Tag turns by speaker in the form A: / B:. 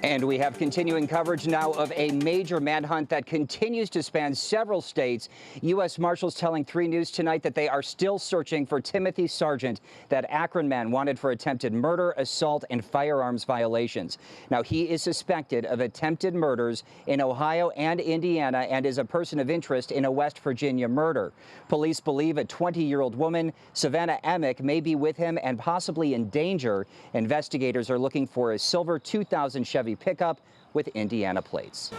A: And we have continuing coverage now of a major manhunt that continues to span several states. U.S. Marshals telling 3 News tonight that they are still searching for Timothy Sargent, that Akron man wanted for attempted murder, assault, and firearms violations. Now, he is suspected of attempted murders in Ohio and Indiana and is a person of interest in a West Virginia murder. Police believe a 20-year-old woman, Savannah Emick, may be with him and possibly in danger. Investigators are looking for a silver 2000 Chevy pickup with Indiana plates.